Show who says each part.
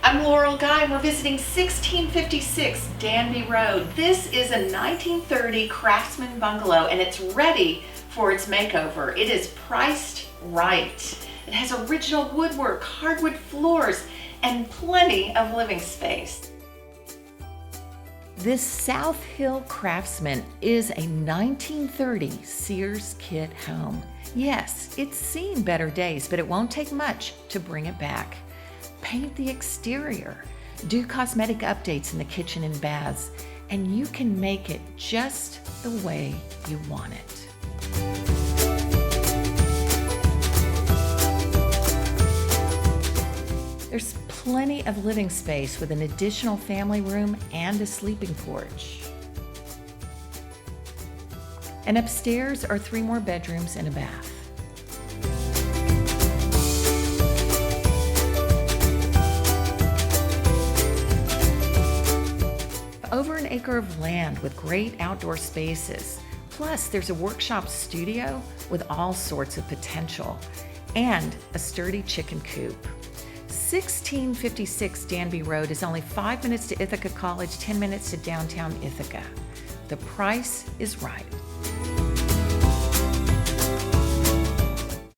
Speaker 1: I'm Laurel Guy and we're visiting 1656 Danby Road. This is a 1930 craftsman bungalow and it's ready for its makeover. It is priced right. It has original woodwork, hardwood floors, and plenty of living space. This South Hill Craftsman is a 1930 Sears kit home. Yes, it's seen better days, but it won't take much to bring it back. Paint the exterior, do cosmetic updates in the kitchen and baths, and you can make it just the way you want it. There's plenty of living space with an additional family room and a sleeping porch. And upstairs are 3 more bedrooms and a bath. Over an acre of land with great outdoor spaces. Plus, there's a workshop studio with all sorts of potential and a sturdy chicken coop. 1656 Danby Road is only 5 minutes to Ithaca College, 10 minutes to downtown Ithaca. The price is right.